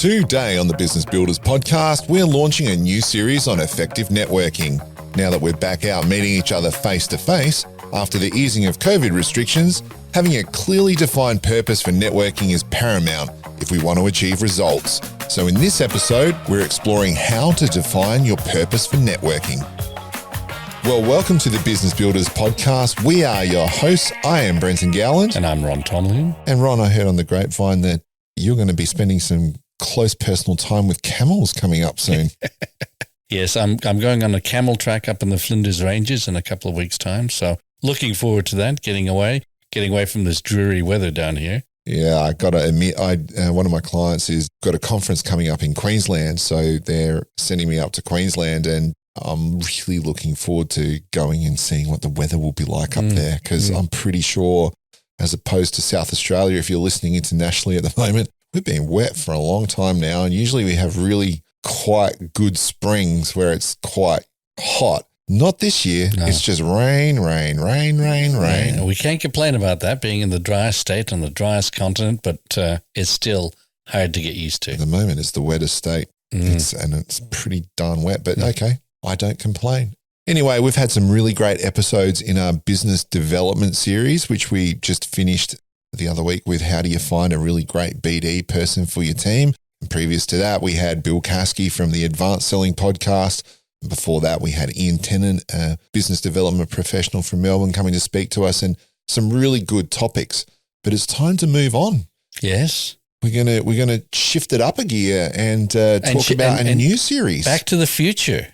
Today on the Business Builders podcast, we're launching a new series on effective networking. Now that we're back out meeting each other face to face, after the easing of COVID restrictions, having a clearly defined purpose for networking is paramount if we want to achieve results. So in this episode, we're exploring how to define your purpose for networking. Well, welcome to the Business Builders podcast. We are your hosts. I am Brenton Gowland. And I'm Ron Tonley. And Ron, I heard on the grapevine that you're going to be spending some close personal time with camels coming up soon. Yes, I'm going on a camel track up in the Flinders Ranges in a couple of weeks' time. So looking forward to that, getting away from this dreary weather down here. Yeah, I got to admit, one of my clients has got a conference coming up in Queensland. So they're sending me up to Queensland, and I'm really looking forward to going and seeing what the weather will be like up there, because I'm pretty sure, as opposed to South Australia, if you're listening internationally at the moment, we've been wet for a long time now, and usually we have really quite good springs where it's quite hot. Not this year. No. It's just rain. Yeah, we can't complain about that being in the driest state on the driest continent, but it's still hard to get used to. At the moment, it's the wettest state, it's pretty darn wet, but okay, I don't complain. Anyway, we've had some really great episodes in our business development series, which we just finished the other week with how do you find a really great BD person for your team. And previous to that, we had Bill Caskey from the Advanced Selling podcast. And before that, we had Ian Tennant, a business development professional from Melbourne, coming to speak to us, and some really good topics. But it's time to move on. Yes. We're gonna shift it up a gear and talk about a new series. Back to the future,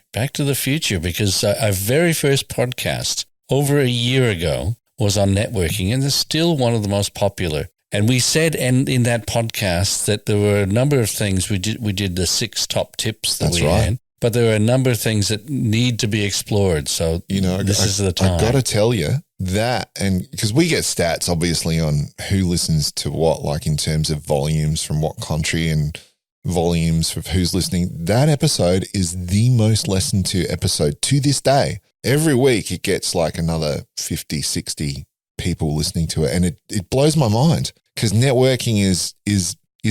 because our very first podcast over a year ago was on networking, and it's still one of the most popular. And we said in that podcast that there were a number of things we did the 6 top tips that we had, but there are a number of things that need to be explored. So this is the time. I've got to tell you that, and because we get stats obviously on who listens to what, like in terms of volumes from what country and volumes of who's listening. That episode is the most listened to episode to this day. Every week it gets like another 50, 60 people listening to it. And it blows my mind, because networking is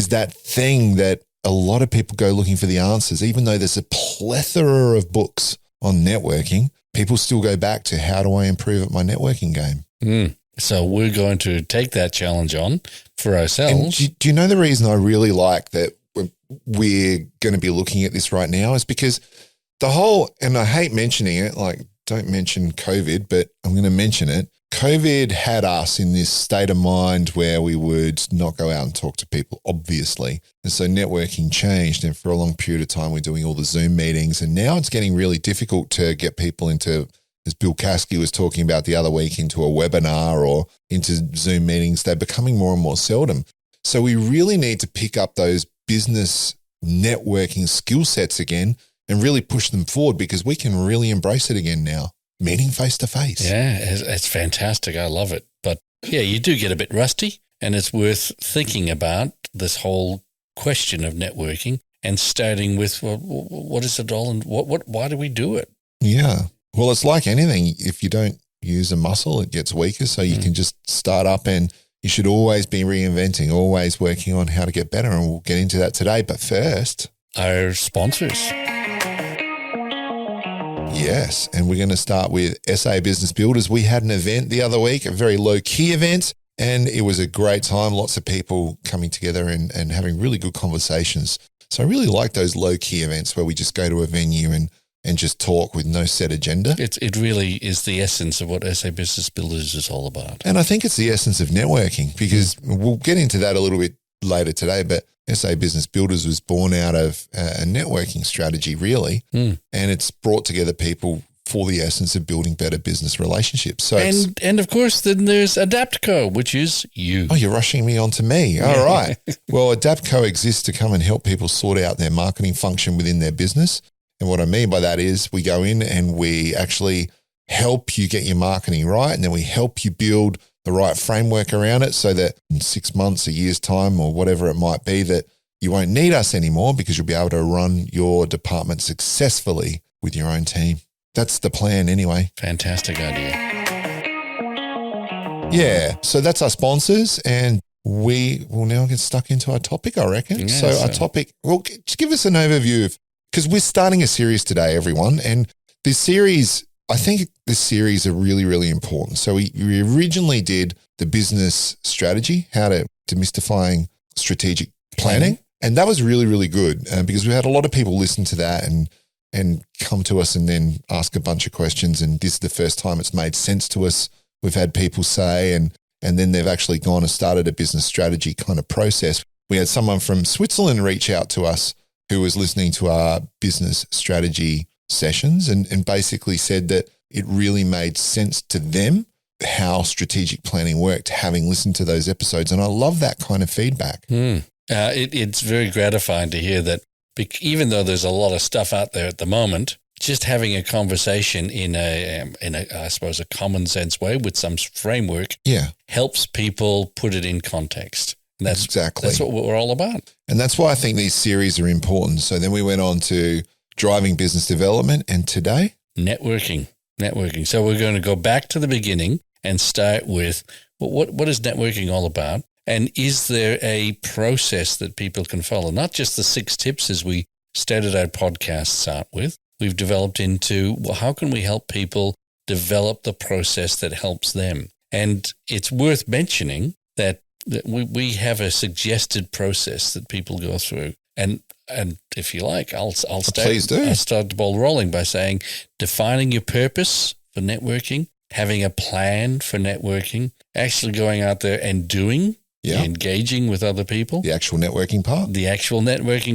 that thing that a lot of people go looking for the answers. Even though there's a plethora of books on networking, people still go back to how do I improve at my networking game? So we're going to take that challenge on for ourselves. And do you know the reason I really like that we're going to be looking at this right now is because the whole, and I hate mentioning it, like don't mention COVID, but I'm going to mention it. COVID had us in this state of mind where we would not go out and talk to people, obviously. And so networking changed. And for a long period of time, we're doing all the Zoom meetings. And now it's getting really difficult to get people into, as Bill Caskey was talking about the other week, into a webinar or into Zoom meetings. They're becoming more and more seldom. So we really need to pick up those business networking skill sets again and really push them forward, because we can really embrace it again now. Meeting face to face. Yeah, it's fantastic. I love it. But yeah, you do get a bit rusty, and it's worth thinking about this whole question of networking and starting with, well, what is it all, and why do we do it? Yeah. Well, it's like anything. If you don't use a muscle, it gets weaker. So you can just start up, and you should always be reinventing, always working on how to get better. And we'll get into that today. But first, our sponsors. Yes, and we're going to start with SA Business Builders. We had an event the other week, a very low-key event, and it was a great time. Lots of people coming together and having really good conversations. So I really like those low-key events where we just go to a venue and just talk with no set agenda. It really is the essence of what SA Business Builders is all about. And I think it's the essence of networking, because we'll get into that a little bit later today, but SA Business Builders was born out of a networking strategy, really, and it's brought together people for the essence of building better business relationships. So and of course, then there's Adaptco, which is you. Oh, you're rushing me on to me. All right. Well, Adaptco exists to come and help people sort out their marketing function within their business. And what I mean by that is we go in and we actually help you get your marketing right, and then we help you build the right framework around it so that in 6 months, a year's time, or whatever it might be, that you won't need us anymore, because you'll be able to run your department successfully with your own team. That's the plan anyway. Fantastic idea. Yeah, so that's our sponsors, and we will now get stuck into our topic, I reckon. Yeah, so our topic, well, just give us an overview of, because we're starting a series today, everyone. And this series, I think this series are really, really important. So we originally did the business strategy, how to demystifying strategic planning. And that was really, really good because we had a lot of people listen to that and come to us and then ask a bunch of questions. And this is the first time it's made sense to us. We've had people say, and then they've actually gone and started a business strategy kind of process. We had someone from Switzerland reach out to us who was listening to our business strategy sessions and basically said that it really made sense to them how strategic planning worked, having listened to those episodes. And I love that kind of feedback. It's very gratifying to hear that even though there's a lot of stuff out there at the moment, just having a conversation in a I suppose, a common sense way with some framework helps people put it in context. And that's what we're all about. And that's why I think these series are important. So then we went on to driving business development, and today? Networking. So we're going to go back to the beginning and start with what is networking all about? And is there a process that people can follow? Not just the 6 tips as we started our podcasts out with. We've developed into, well, how can we help people develop the process that helps them? And it's worth mentioning that we have a suggested process that people go through. And if you like, I'll start the ball rolling by saying defining your purpose for networking, having a plan for networking, actually going out there and doing, engaging with other people. The actual networking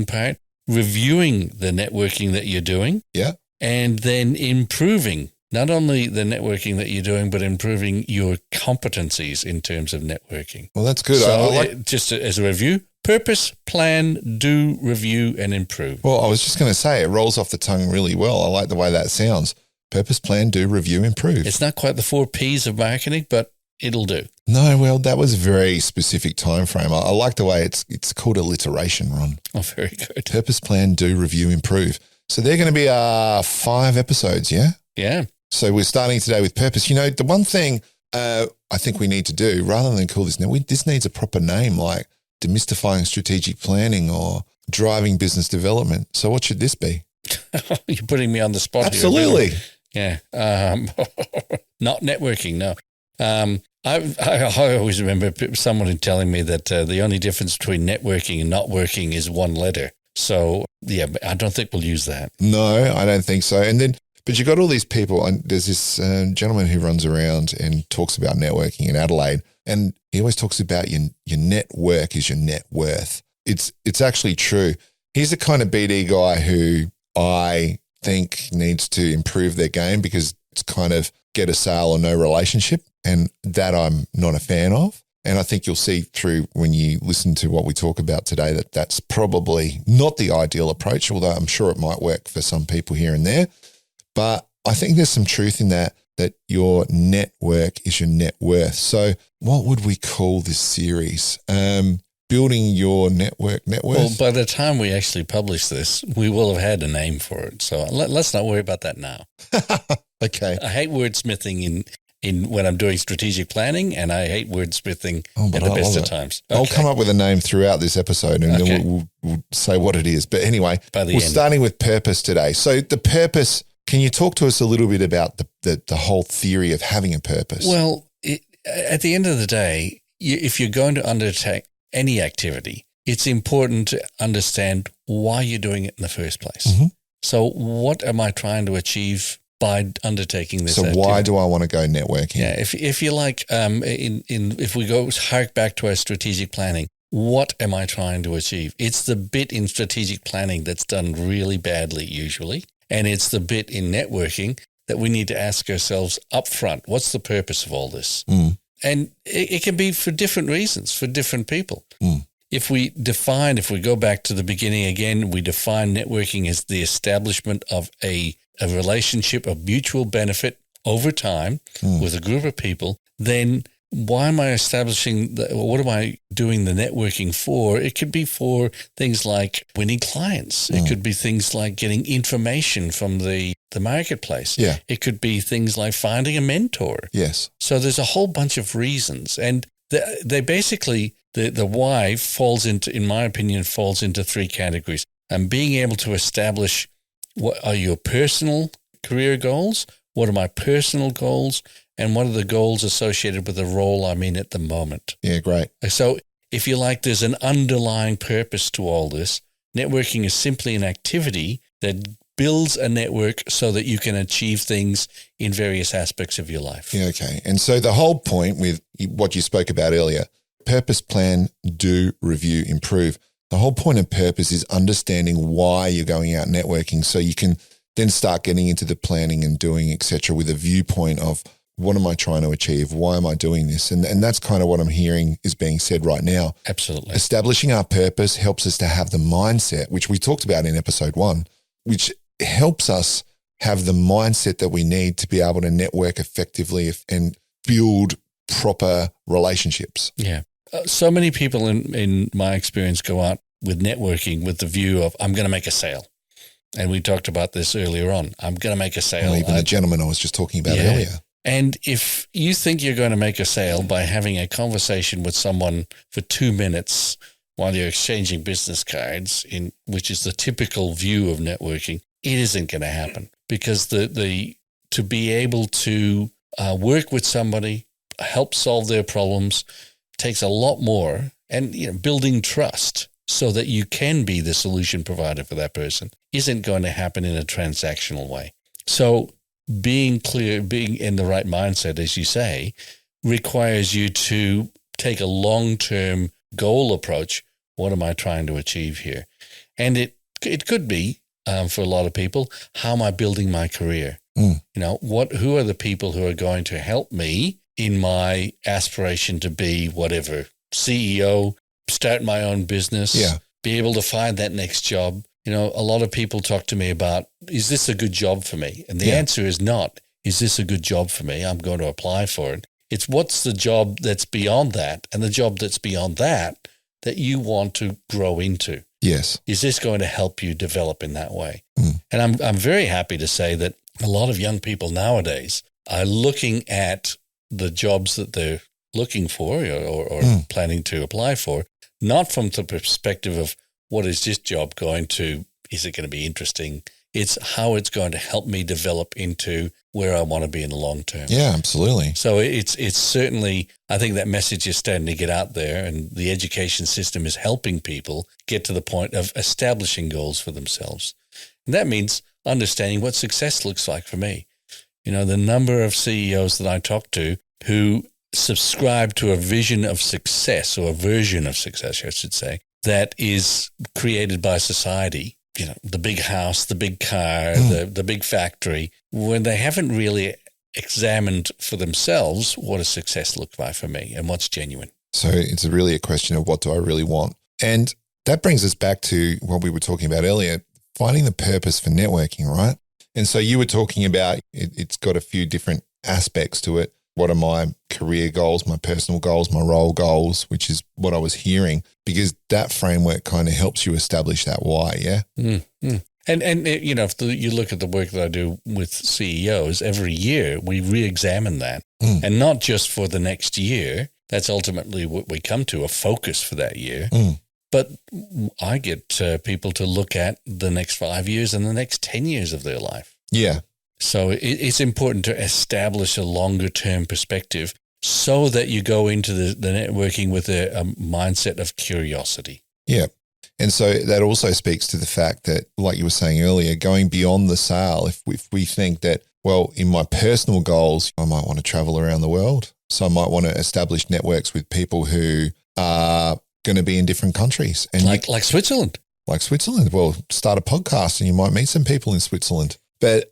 part. Reviewing the networking that you're doing. Yeah. And then improving not only the networking that you're doing, but improving your competencies in terms of networking. Well, that's good. So just as a review, purpose, plan, do, review, and improve. Well, I was just going to say, it rolls off the tongue really well. I like the way that sounds. Purpose, plan, do, review, improve. It's not quite the 4 Ps of marketing, but it'll do. No, well, that was a very specific time frame. I like the way it's called alliteration, Ron. Oh, very good. Purpose, plan, do, review, improve. So they're going to be 5 episodes, yeah? Yeah. So we're starting today with purpose. You know, the one thing I think we need to do, rather than call this, this needs a proper name like demystifying strategic planning or driving business development. So what should this be? You're putting me on the spot. Absolutely. Here. Yeah. Not networking, no. I always remember someone telling me that the only difference between networking and not working is 1 letter. So, yeah, I don't think we'll use that. No, I don't think so. And then, but you got all these people, and there's this gentleman who runs around and talks about networking in Adelaide, and he always talks about your network is your net worth. It's actually true. He's the kind of BD guy who I think needs to improve their game because it's kind of get a sale or no relationship, and that I'm not a fan of. And I think you'll see through when you listen to what we talk about today that that's probably not the ideal approach, although I'm sure it might work for some people here and there. But I think there's some truth in that your network is your net worth. So what would we call this series? Building your network net worth? Well, by the time we actually publish this, we will have had a name for it. So let's not worry about that now. Okay. I hate wordsmithing in when I'm doing strategic planning, and I hate wordsmithing at the best of times. Okay. I'll come up with a name throughout this episode, and then we'll say what it is. But anyway, we're starting with purpose today. So the purpose, can you talk to us a little bit about the whole theory of having a purpose? Well, at the end of the day, if you're going to undertake any activity, it's important to understand why you're doing it in the first place. Mm-hmm. So what am I trying to achieve by undertaking this activity? Why do I want to go networking? Yeah, if you like, if we go hark back to our strategic planning, what am I trying to achieve? It's the bit in strategic planning that's done really badly usually, and it's the bit in networking that we need to ask ourselves up front, what's the purpose of all this? Mm. And it can be for different reasons, for different people. Mm. If we go back to the beginning again, we define networking as the establishment of a relationship of mutual benefit over time with a group of people, then why am I establishing, what am I doing the networking for? It could be for things like winning clients. It could be things like getting information from the marketplace. Yeah. It could be things like finding a mentor. Yes. So there's a whole bunch of reasons. And they basically, the why falls into, in my opinion, falls into three categories. And being able to establish what are your personal career goals, what are my personal goals, and what are the goals associated with the role I'm in at the moment. Yeah, great. So if you like, there's an underlying purpose to all this. Networking is simply an activity that builds a network so that you can achieve things in various aspects of your life. Yeah, okay. And so the whole point with what you spoke about earlier, purpose, plan, do, review, improve. The whole point of purpose is understanding why you're going out networking so you can then start getting into the planning and doing, et cetera, with a viewpoint of what am I trying to achieve? Why am I doing this? And that's kind of what I'm hearing is being said right now. Absolutely. Establishing our purpose helps us to have the mindset, which we talked about in episode 1, which helps us have the mindset that we need to be able to network effectively and build proper relationships. Yeah. So many people in my experience go out with networking with the view of, I'm going to make a sale. And we talked about this earlier on. I'm going to make a sale. Well, even the gentleman I was just talking about earlier. And if you think you're going to make a sale by having a conversation with someone for 2 minutes while you're exchanging business cards, which is the typical view of networking, it isn't going to happen, because to be able to work with somebody, help solve their problems, takes a lot more, and building trust so that you can be the solution provider for that person isn't going to happen in a transactional way. So being clear, being in the right mindset, as you say, requires you to take a long-term goal approach. What am I trying to achieve here? And it could be, for a lot of people, how am I building my career? Who are the people who are going to help me in my aspiration to be whatever, CEO, start my own business, be able to find that next job. A lot of people talk to me about, is this a good job for me? And the answer is not, is this a good job for me? I'm going to apply for it. It's what's the job that's beyond that, and the job that's beyond that you want to grow into. Yes. Is this going to help you develop in that way? And I'm very happy to say that a lot of young people nowadays are looking at the jobs that they're looking for or planning to apply for, not from the perspective of what is this job going to, is it going to be interesting? It's how it's going to help me develop into where I want to be in the long term. Yeah, absolutely. So it's certainly, I think that message is starting to get out there, and the education system is helping people get to the point of establishing goals for themselves. And that means understanding what success looks like for me. The number of CEOs that I talk to who subscribe to a vision of success, or a version of success, I should say, that is created by society, the big house, the big car, the big factory, when they haven't really examined for themselves what does success look like for me and what's genuine. So it's really a question of what do I really want? And that brings us back to what we were talking about earlier, finding the purpose for networking, right? And so you were talking about it's got a few different aspects to it. What are my career goals, my personal goals, my role goals, which is what I was hearing, because that framework kind of helps you establish that why, yeah? Mm-hmm. And if you look at the work that I do with CEOs, every year we re-examine that, and not just for the next year. That's ultimately what we come to, a focus for that year. But I get people to look at the next 5 years and the next 10 years of their life. Yeah. So it's important to establish a longer-term perspective so that you go into the networking with a mindset of curiosity. Yeah. And so that also speaks to the fact that, like you were saying earlier, going beyond the sale, if we think that, well, in my personal goals, I might want to travel around the world. So I might want to establish networks with people who are going to be in different countries. And like Switzerland. Like Switzerland. Well, start a podcast and you might meet some people in Switzerland. But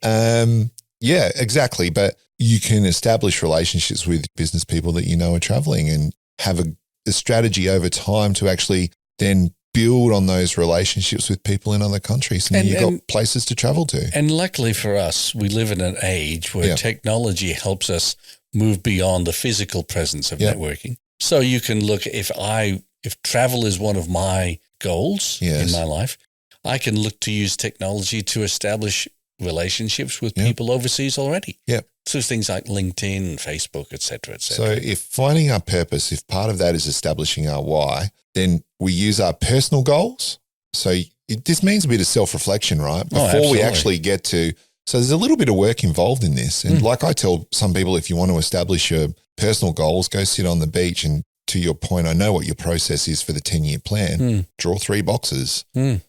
yeah, exactly. But you can establish relationships with business people that are traveling, and have a strategy over time to actually then build on those relationships with people in other countries. And you've got places to travel to. And luckily for us, we live in an age where technology helps us move beyond the physical presence of networking. So you can look, if travel is one of my goals in my life, I can look to use technology to establish relationships with people overseas already. Yep. Through things like LinkedIn, Facebook, et cetera, et So cetera. if finding our purpose, if part of that is establishing our why, then we use our personal goals. So this means a bit of self-reflection, right? Before we absolutely. actually get to, so there's a little bit of work involved in this. And like I tell some people, if you want to establish your personal goals, go sit on the beach. And to your point, I know what your process is for the 10-year plan. Draw 3 boxes.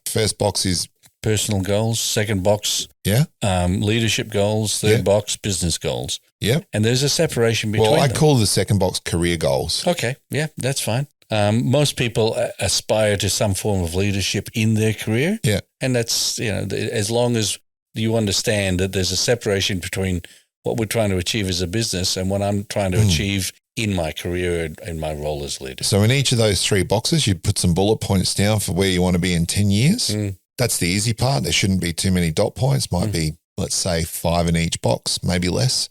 First box is personal goals. Second box, leadership goals. Third box, business goals. Yeah. And there's a separation between Well, I them. call the second box career goals. Okay. Yeah, that's fine. Most people aspire to some form of leadership in their career. Yeah. And that's, as long as you understand that there's a separation between what we're trying to achieve as a business and what I'm trying to achieve in my career and my role as leader. So in each of those 3 boxes, you put some bullet points down for where you want to be in 10 years. That's the easy part. There shouldn't be too many dot points. Might be, let's say, 5 in each box, maybe less.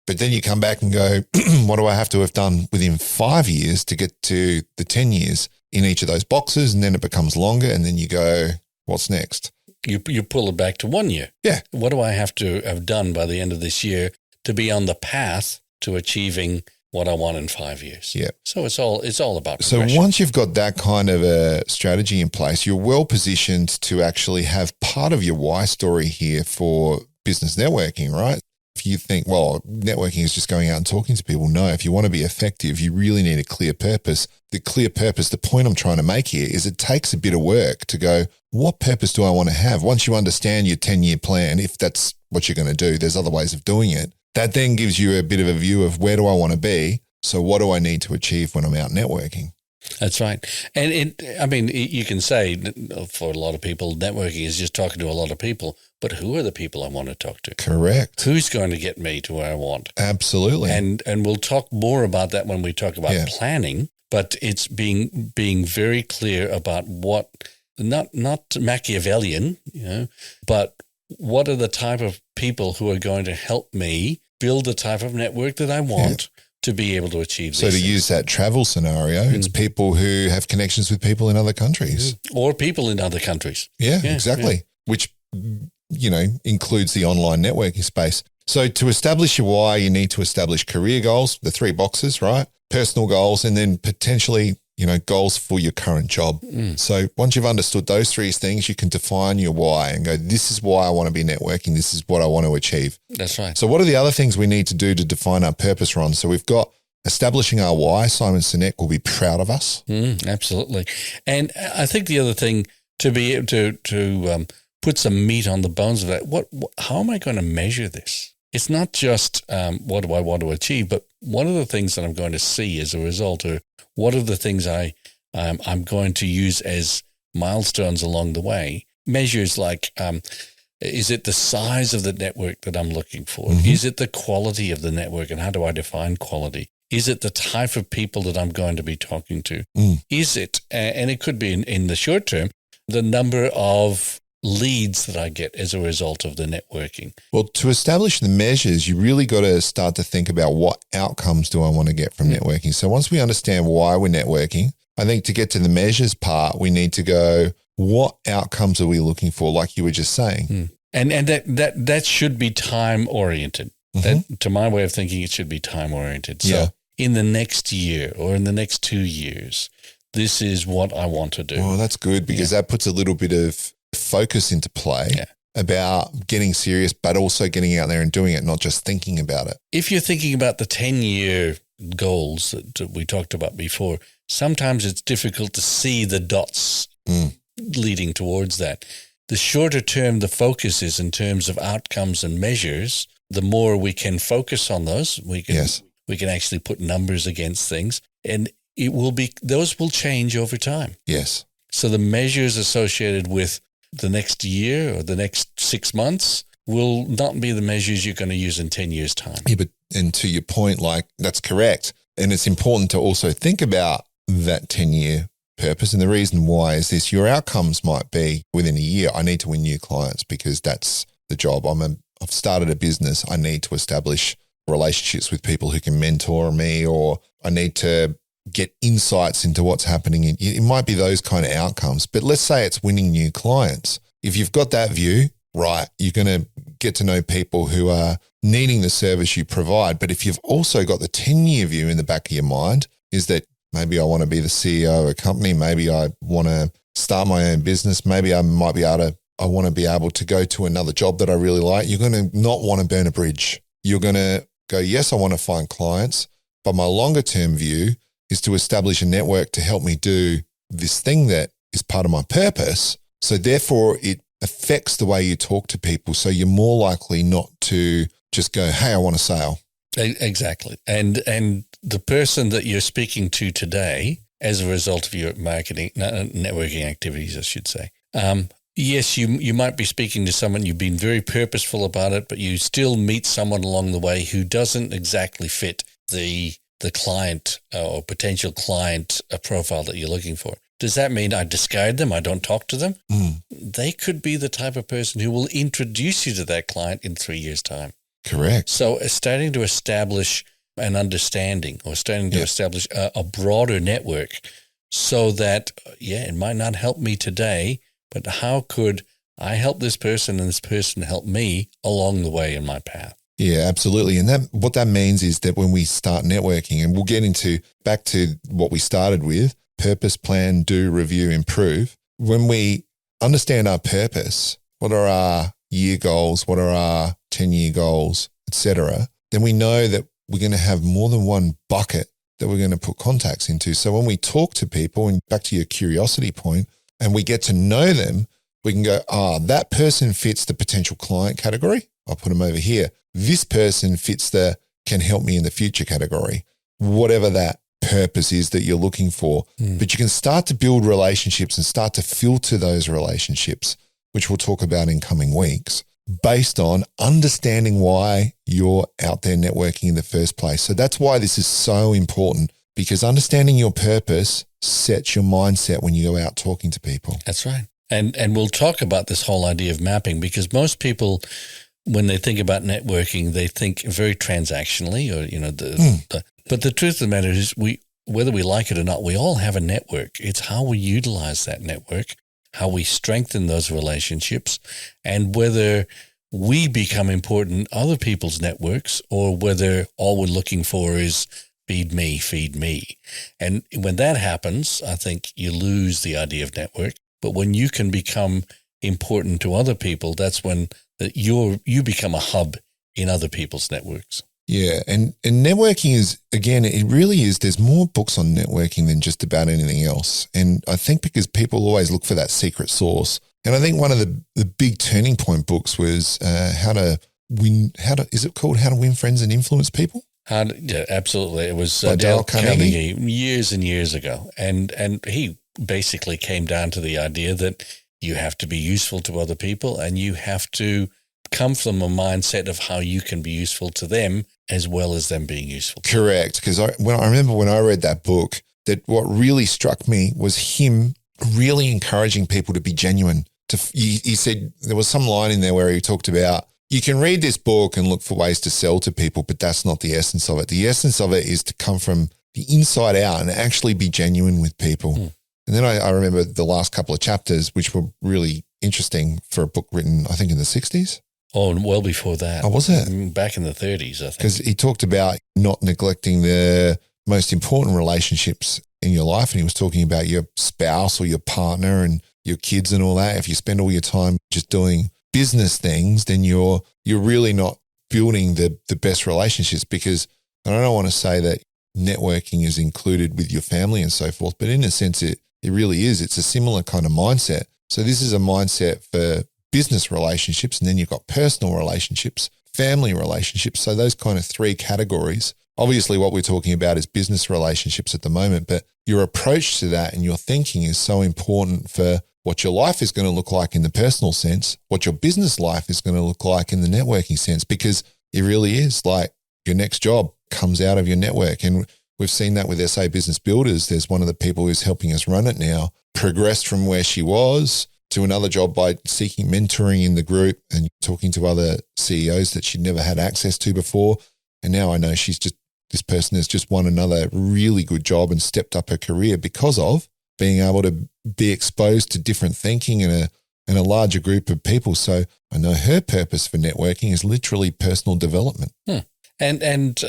But then you come back and go, what do I have to have done within 5 years to get to the 10 years in each of those boxes? And then it becomes longer. And then you go, what's next? You pull it back to 1 year. Yeah. What do I have to have done by the end of this year to be on the path to achieving what I want in 5 years? Yeah. So it's all about So progression. once you've got that kind of a strategy in place, you're well positioned to actually have part of your why story here for business networking, right? If you think, well, networking is just going out and talking to people. No, if you want to be effective, you really need a clear purpose. The clear purpose, the point I'm trying to make here is it takes a bit of work to go, what purpose do I want to have? Once you understand your 10-year plan, if that's what you're going to do, there's other ways of doing it. That then gives you a bit of a view of where do I want to be? So what do I need to achieve when I'm out networking? That's right. And you can say for a lot of people, networking is just talking to a lot of people, but who are the people I want to talk to? Correct. Who's going to get me to where I want? Absolutely. And we'll talk more about that when we talk about planning, but it's being very clear about what, not Machiavellian, but what are the type of people who are going to help me build the type of network that I want to be able to achieve. So to use that travel scenario, it's people who have connections with people in other countries. Or people in other countries. Yeah, exactly. Yeah. Which, includes the online networking space. So to establish your why, you need to establish career goals, the 3 boxes, right? Personal goals, and then potentially, goals for your current job. So once you've understood those 3 things, you can define your why and go, this is why I want to be networking. This is what I want to achieve. That's right. So what are the other things we need to do to define our purpose, Ron? So we've got establishing our why. Simon Sinek will be proud of us. Absolutely. And I think the other thing to be able to put some meat on the bones of that, how am I going to measure this? It's not just what do I want to achieve, but what are the things that I'm going to see as a result, or what are the things I'm going to use as milestones along the way? Measures like, is it the size of the network that I'm looking for? Is it the quality of the network, and how do I define quality? Is it the type of people that I'm going to be talking to? Is it, and it could be in the short term, the number of leads that I get as a result of the networking? Well, to establish the measures, you really got to start to think about what outcomes do I want to get from networking. So once we understand why we're networking, I think to get to the measures part, we need to go, what outcomes are we looking for? Like you were just saying. And that should be time oriented. That, to my way of thinking, it should be time oriented. So in the next year or in the next 2 years, this is what I want to do. Well, that's good, because that puts a little bit of focus into play about getting serious, but also getting out there and doing it, not just thinking about it. If you're thinking about the 10-year goals that we talked about before, sometimes it's difficult to see the dots leading towards that. The shorter term the focus is in terms of outcomes and measures, the more we can focus on those. We can actually put numbers against things, and those will change over time. Yes. So the measures associated with the next year or the next 6 months will not be the measures you're going to use in 10 years' time. Yeah, and to your point, that's correct. And it's important to also think about that 10-year purpose. And the reason why is this: your outcomes might be within a year, I need to win new clients because that's the job. I've started a business. I need to establish relationships with people who can mentor me, or I need to get insights into what's happening. It might be those kind of outcomes, but let's say it's winning new clients. If you've got that view, right, you're going to get to know people who are needing the service you provide. But if you've also got the 10-year view in the back of your mind, is that maybe I want to be the CEO of a company. Maybe I want to start my own business. Maybe I want to be able to go to another job that I really like. You're going to not want to burn a bridge. You're going to go, yes, I want to find clients, but my longer term view is to establish a network to help me do this thing that is part of my purpose. So therefore it affects the way you talk to people. So you're more likely not to just go, hey, I want a sale. Exactly. And the person that you're speaking to today, as a result of your networking activities, I should say, yes, you might be speaking to someone, you've been very purposeful about it, but you still meet someone along the way who doesn't exactly fit the client or potential client profile that you're looking for. Does that mean I discard them? I don't talk to them? They could be the type of person who will introduce you to that client in 3 years' time. Correct. So starting to establish an understanding or starting to establish a broader network so that, it might not help me today, but how could I help this person and this person help me along the way in my path? Yeah, absolutely. And what that means is that when we start networking, and we'll get back to what we started with, purpose, plan, do, review, improve. When we understand our purpose, what are our year goals, what are our 10-year goals, etc., then we know that we're going to have more than one bucket that we're going to put contacts into. So when we talk to people, and back to your curiosity point, and we get to know them, we can go, that person fits the potential client category. I'll put them over here. This person fits the can help me in the future category, whatever that purpose is that you're looking for. But you can start to build relationships and start to filter those relationships, which we'll talk about in coming weeks, based on understanding why you're out there networking in the first place. So that's why this is so important, because understanding your purpose sets your mindset when you go out talking to people. That's right. And we'll talk about this whole idea of mapping, because most people, when they think about networking, they think very transactionally, or but the truth of the matter is, whether we like it or not, we all have a network. It's how we utilize that network, how we strengthen those relationships, and whether we become important in other people's networks, or whether all we're looking for is feed me. And when that happens, I think you lose the idea of network. But when you can become important to other people, that's when you become a hub in other people's networks. Yeah. And networking is, again, it really is, there's more books on networking than just about anything else. And I think because people always look for that secret sauce. And I think one of the big turning point books was How to Win Friends and Influence People? Yeah, absolutely. It was By Dale Carnegie years and years ago. And he basically came down to the idea that you have to be useful to other people, and you have to come from a mindset of how you can be useful to them as well as them being useful. Correct. Because I remember when I read that book, that what really struck me was him really encouraging people to be genuine. He said there was some line in there where he talked about, you can read this book and look for ways to sell to people, but that's not the essence of it. The essence of it is to come from the inside out and actually be genuine with people. And then I remember the last couple of chapters, which were really interesting for a book written, I think, in the 60s. Oh, well before that. Oh, was it? Back in the 30s, I think. Because he talked about not neglecting the most important relationships in your life. And he was talking about your spouse or your partner and your kids and all that. If you spend all your time just doing business things, then you're really not building the best relationships. Because I don't want to say that networking is included with your family and so forth, but in a sense, it really is. It's a similar kind of mindset. So this is a mindset for business relationships, and then you've got personal relationships, family relationships. So those kind of three categories. Obviously, what we're talking about is business relationships at the moment, but your approach to that and your thinking is so important for what your life is going to look like in the personal sense, what your business life is going to look like in the networking sense, because it really is like your next job comes out of your network. And we've seen that with SA Business Builders. There's one of the people who's helping us run it now, progressed from where she was to another job by seeking mentoring in the group and talking to other CEOs that she'd never had access to before. And now I know this person has just won another really good job and stepped up her career because of being able to be exposed to different thinking and and a larger group of people. So I know her purpose for networking is literally personal development. And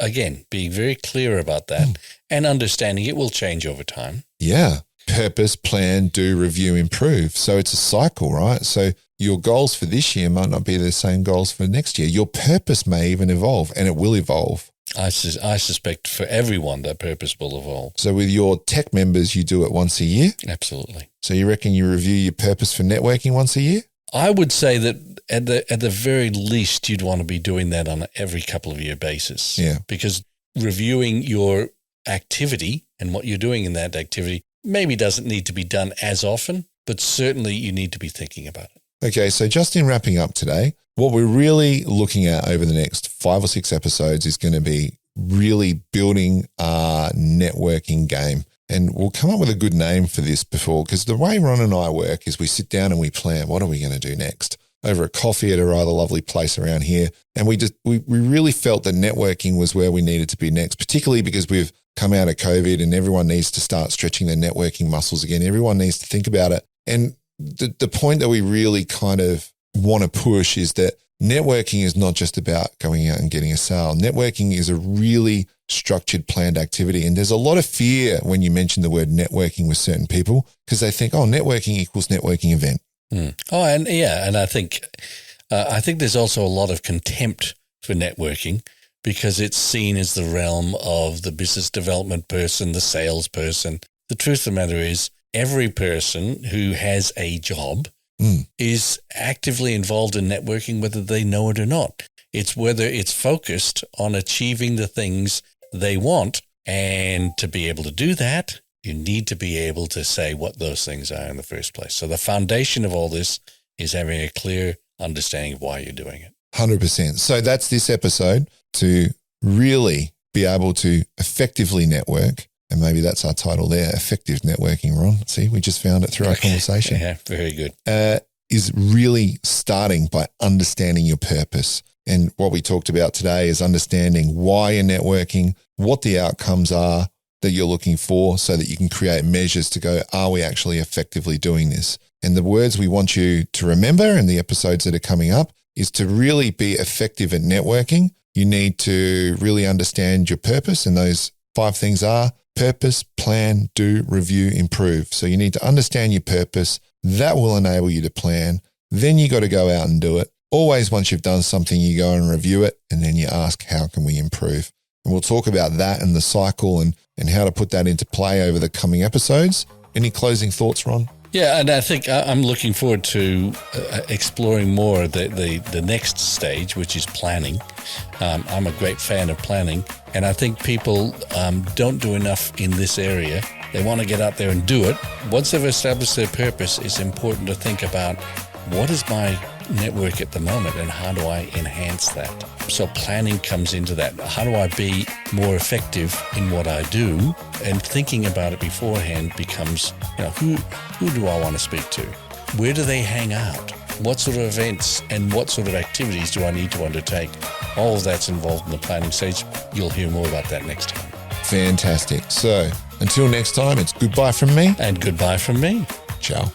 again, being very clear about that and understanding it will change over time. Yeah. Purpose, plan, do, review, improve. So it's a cycle, right? So your goals for this year might not be the same goals for next year. Your purpose may even evolve, and it will evolve. I suspect for everyone that purpose will evolve. So with your tech members, you do it once a year? Absolutely. So you reckon you review your purpose for networking once a year? I would say that at the very least, you'd want to be doing that on an every couple of year basis. Yeah. Because reviewing your activity and what you're doing in that activity maybe doesn't need to be done as often, but certainly you need to be thinking about it. Okay, so just in wrapping up today, what we're really looking at over the next 5 or 6 episodes is going to be really building our networking game. And we'll come up with a good name for this because the way Ron and I work is we sit down and we plan, what are we going to do next? Over a coffee at a rather lovely place around here. And we really felt that networking was where we needed to be next, particularly because we've come out of COVID and everyone needs to start stretching their networking muscles again. Everyone needs to think about it. And the point that we really kind of want to push is that networking is not just about going out and getting a sale. Networking is a really structured, planned activity. And there's a lot of fear when you mention the word networking with certain people because they think, oh, networking equals networking event. Oh, and I think there's also a lot of contempt for networking because it's seen as the realm of the business development person, the salesperson. The truth of the matter is every person who has a job is actively involved in networking, whether they know it or not. It's whether it's focused on achieving the things they want. And to be able to do that, you need to be able to say what those things are in the first place. So the foundation of all this is having a clear understanding of why you're doing it. 100%. So that's this episode, to really be able to effectively network. And maybe that's our title there, effective networking, Ron. See, we just found it through our conversation. Yeah, very good. Is really starting by understanding your purpose. And what we talked about today is understanding why you're networking, what the outcomes are that you're looking for so that you can create measures to go, are we actually effectively doing this? And the words we want you to remember in the episodes that are coming up is to really be effective at networking. You need to really understand your purpose. And those 5 things are purpose, plan, do, review, improve. So you need to understand your purpose. That will enable you to plan. Then you got to go out and do it. Always, once you've done something, you go and review it, and then you ask, how can we improve? And we'll talk about that and the cycle and how to put that into play over the coming episodes. Any closing thoughts, Ron? Yeah, and I think I'm looking forward to exploring more the next stage, which is planning. I'm a great fan of planning, and I think people don't do enough in this area. They want to get out there and do it. Once they've established their purpose, it's important to think about what is my network at the moment and how do I enhance that? So planning comes into that. How do I be more effective in what I do? And thinking about it beforehand becomes, who do I want to speak to? Where do they hang out? What sort of events and what sort of activities do I need to undertake? All of that's involved in the planning stage. You'll hear more about that next time. Fantastic. So until next time, it's goodbye from me. And goodbye from me. Ciao.